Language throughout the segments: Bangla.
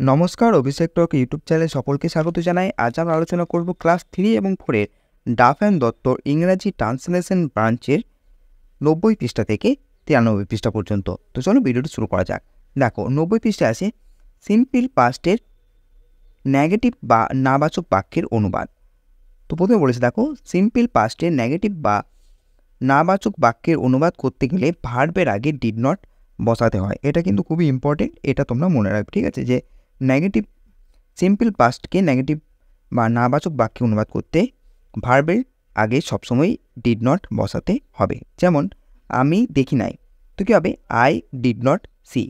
নমস্কার, অভিষেক টক ইউটিউব চ্যানেলে সকলকে স্বাগত জানাই। আজ আমরা আলোচনা করব ক্লাস 3 এবং 4 এর ডাফ অ্যান্ড দত্তর ইংরাজি ট্রান্সলেশন ব্রাঞ্চের 90 পৃষ্ঠা থেকে 93 পৃষ্ঠা পর্যন্ত। তো চলো ভিডিওটি শুরু করা যাক। দেখো 90 পৃষ্ঠায় আছে সিম্পল পাস্টের নেগেটিভ বা নাবাচক বাক্যের অনুবাদ। তো প্রথমে বলেছে দেখো সিম্পল পাস্টের নেগেটিভ বা নাবাচক বাক্যের অনুবাদ করতে গেলে ভার্বের আগে ডিড নট বসাতে হয়। এটা কিন্তু খুবই ইম্পর্টেন্ট, এটা তোমরা মনে রাখবে, ঠিক আছে? যে নেগেটিভ সিম্পল পাস্টকে নেগেটিভ বা নাবাচক বাক্যে অনুবাদ করতে ভার্বের আগে সবসময় ডিড নট বসাতে হবে। যেমন আমি দেখি নাই, তো কী হবে? I did not see.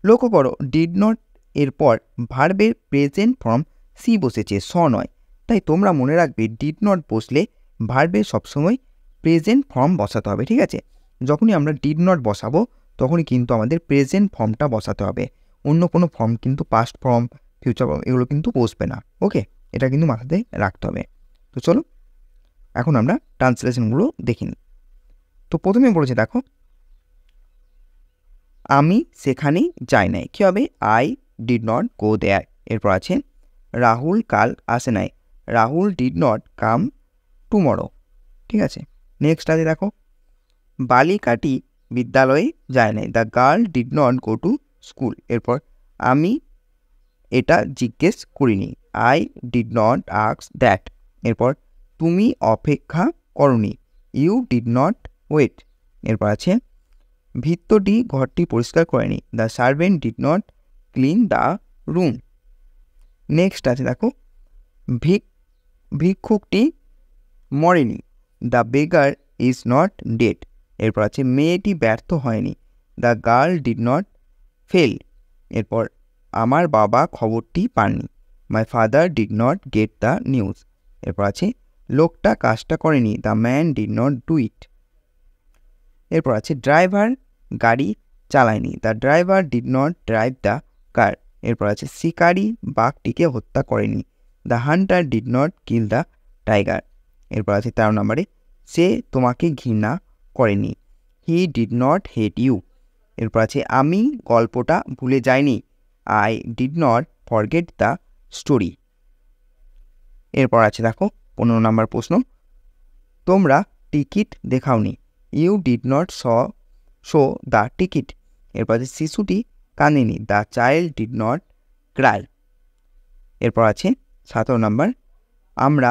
লক্ষ্য করো ডিড নট এরপর ভার্বের প্রেজেন্ট ফর্ম সি বসেছে, স নয়। তাই তোমরা মনে রাখবে ডিড নট বসলে ভার্বের সবসময় প্রেজেন্ট ফর্ম বসাতে হবে, ঠিক আছে? যখনই আমরা ডিড নট বসাবো তখনই কিন্তু আমাদের প্রেজেন্ট ফর্মটা বসাতে হবে। অন্য কোনো ফর্ম কিন্তু পাস্ট ফর্ম, ফিউচার ফর্ম এগুলো কিন্তু বসবে না। ওকে, এটা কিন্তু মাথাতে রাখতে হবে। তো চলো এখন আমরা ট্রান্সলেশনগুলো দেখি নিই। তো প্রথমে বলেছে দেখো আমি সেখানে যাই নাই, কী হবে? I did not go there. এরপর আছে রাহুল কাল আসে নাই, Rahul did not come tomorrow, ঠিক আছে? নেক্সট আছে দেখো বালিকাটি বিদ্যালয়ে যায় নাই, the girl did not go to school. এরপর আমি এটা জিজ্ঞেস করিনি, I did not ask that. এরপর তুমি অপেক্ষা করনি, ইউ ডিড নট ওয়েট। এরপর আছে ভিত্তটি ঘরটি পরিষ্কার করেনি, the servant did not clean the room. Next আছে দেখো ভিক্ষুকটি মরেনি, the beggar is not dead. এরপর আছে মেয়েটি ব্যর্থ হয়নি, the girl did not fail. এরপর আমার বাবা খবরটি পাননি, my father did not get the news. এরপর আছে লোকটা কাজটা করেনি, the man did not do it. এরপর আছে ড্রাইভার গাড়ি চালায়নি, the driver did not drive the car. এরপর আছে শিকারি বাঘটিকে হত্যা করেনি, the hunter did not kill the tiger. এরপর আছে 13 নম্বরে সে তোমাকে ঘৃণা করেনি, he did not hate you. এরপর আছে আমি গল্পটা ভুলে যাইনি, I did not forget the story. এরপর আছে দেখো 15 নম্বর প্রশ্ন তোমরা টিকিট দেখাওনি, you did not show the ticket. এরপর আছে শিশুটি কাঁদেনি, the child did not cry. এরপর আছে 17 নম্বর আমরা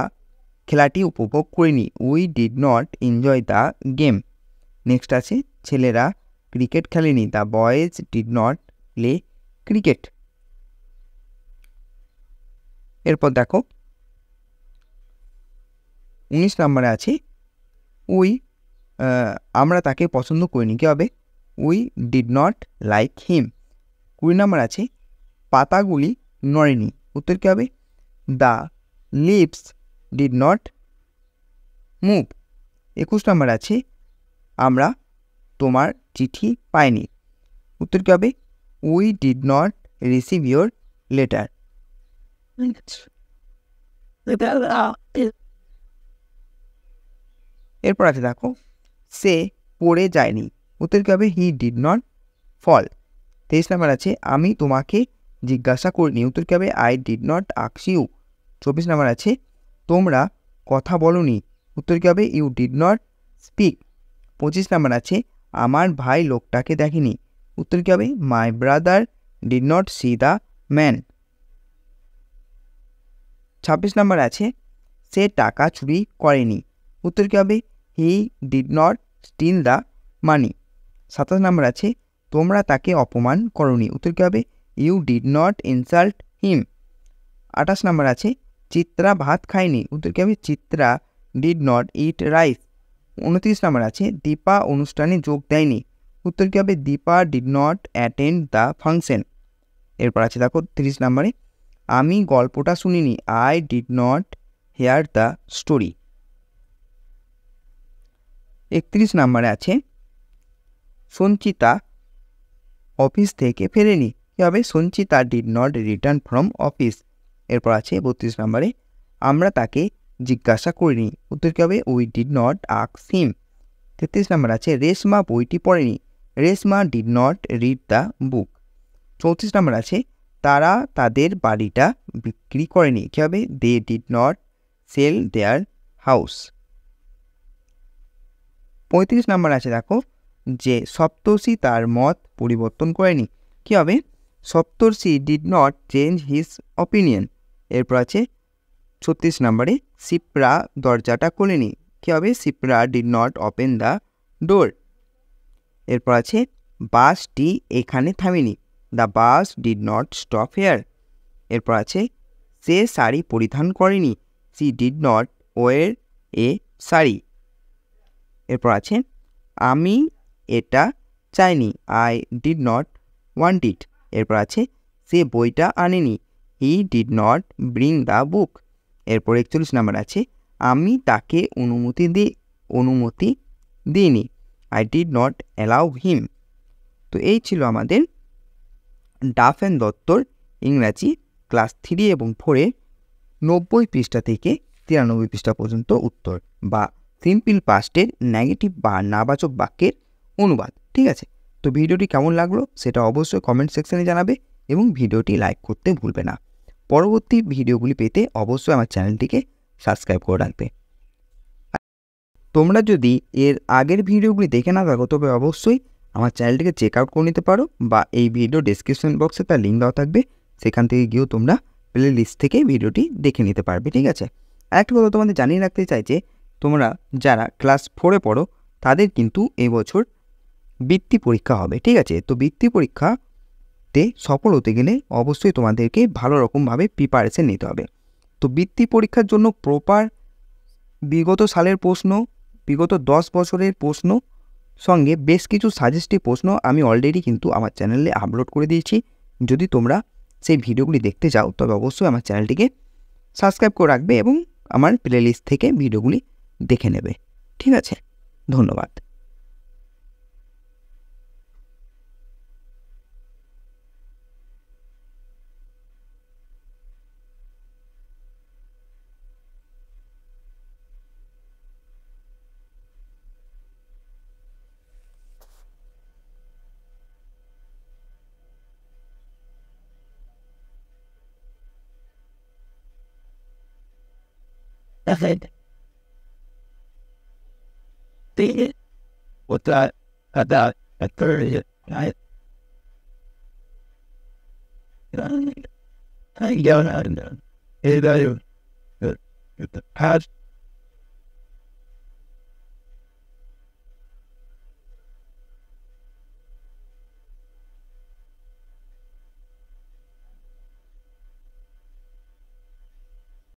খেলাটি উপভোগ করিনি, we did not enjoy the game. Next আছে ছেলেরা ক্রিকেট খেলেনি, the boys did not play cricket. এরপর দেখো 19 নম্বরে আছে আমরা তাকে পছন্দ করিনি, কী হবে? We did not like him. 20 নম্বর আছে পাতাগুলি নড়েনি, উত্তর কী হবে? The leaves did not move. 21 নম্বর আছে আমরা তোমার চিঠি পাইনি, উত্তর কী হবে? We did not receive your letter. এরপর আছে দেখো সে পড়ে যায়নি, উত্তর কী হবে? হি ডিড নট ফল। 23 নম্বর আছে আমি তোমাকে জিজ্ঞাসা করিনি, উত্তর কী হবে? I did not ask you. 24 নম্বর আছে তোমরা কথা বলোনি, উত্তর কী হবে? You did not speak. 25 নম্বর আছে আমার ভাই লোকটাকে দেখেনি, উত্তর কী হবে? My brother did not see the man. 26 নম্বর আছে সে টাকা চুরি করেনি, উত্তর কী হবে? He did not steal the money. 27 নম্বর আছে তোমরা তাকে অপমান করনি, উত্তর কী হবে? ইউ ডিড নট ইনসাল্ট হিম। 28 নম্বর আছে চিত্রা ভাত খায়নি, উত্তর কী হবে? Chitra did not eat rice. 29 নম্বর আছে দীপা অনুষ্ঠানে যোগ দেয়নি, উত্তর কী হবে? Dipa did not attend the function. এরপর আছে দেখো 30 নম্বরে আমি গল্পটা শুনিনি, I did not hear the story. 31 নম্বরে আছে সঞ্চিতা অফিস থেকে ফেরেনি, কী হবে? Sanchita did not return from office. এরপর আছে 32 নম্বরে আমরা তাকে জিজ্ঞাসা করিনি, উত্তর কী হবে? We did not ask him. 33 নম্বর আছে রেশমা বইটি পড়েনি, Reshma did not read the book. 34 নম্বর আছে তারা তাদের বাড়িটা বিক্রি করেনি। কী হবে? They did not sell their house. 35 নম্বর আছে দেখো যে সপ্তর্ষি তার মত পরিবর্তন করেনি। কী হবে? Saptarshi did not change his opinion. এরপর আছে 36 নম্বরে শিপ্রা দরজাটা খোলেনি। কী হবে? Shipra did not open the door. এরপর আছে বাসটি এখানে থামেনি। The bus did not stop here. এরপর আছে সে শাড়ি পরিধান করেনি। She did not wear a sari. এরপর আছে আমি এটা চাইনি। I did not want it. এরপর আছে সে বইটা আনেনি। He did not bring the book. এরপর 41 নম্বর আছে আমি তাকে অনুমতি দিইনি। আই ডিড নট অ্যালাউ হিম। তো এই ছিল আমাদের ডাফ অ্যান্ড দত্তর ইংরাজি ক্লাস 3 এবং 4-এর 90 পৃষ্ঠা থেকে 93 পৃষ্ঠা পর্যন্ত উত্তর বা সিম্পল পাস্টের নেগেটিভ বা নাবাচক বাক্যের অনুবাদ। ঠিক আছে, তো ভিডিওটি কেমন লাগলো সেটা অবশ্যই কমেন্ট সেকশনে জানাবে এবং ভিডিওটি লাইক করতে ভুলবে না। পরবর্তী ভিডিওগুলি পেতে অবশ্যই আমার চ্যানেলটিকে সাবস্ক্রাইব করে রাখবে। তোমরা যদি এর আগের ভিডিওগুলি দেখে না থাকো তবে অবশ্যই আমার চ্যানেলটিকে চেক আউট করে নিতে পারো বা এই ভিডিও ডেসক্রিপশন বক্সে তার লিঙ্ক দেওয়া থাকবে, সেখান থেকে গিয়েও তোমরা প্লে লিস্ট থেকে ভিডিওটি দেখে নিতে পারবে। ঠিক আছে, আরেকটা কথা তোমাদের জানিয়ে রাখতে চাই যে তোমরা যারা ক্লাস 4-এ পড়ো তাদের কিন্তু এবছর বৃত্তি পরীক্ষা হবে। ঠিক আছে, তো বৃত্তি পরীক্ষাতে সফল হতে গেলে অবশ্যই তোমাদেরকে ভালো রকমভাবে প্রিপারেশন নিতে হবে। তো বৃত্তি পরীক্ষার জন্য প্রপার বিগত সালের প্রশ্ন, বিগত 10 বছরের প্রশ্ন সঙ্গে বেশ কিছু সাজেস্টিভ প্রশ্ন আমি অলরেডি কিন্তু আমার চ্যানেলে আপলোড করে দিয়েছি। যদি তোমরা সেই ভিডিওগুলি দেখতে চাও তবে অবশ্যই আমার চ্যানেলটিকে সাবস্ক্রাইব করে রাখবে এবং আমার প্লেলিস্ট থেকে ভিডিওগুলি দেখে নেবে। ঠিক আছে, ধন্যবাদ। What's that? At 30, I don't know. It, the past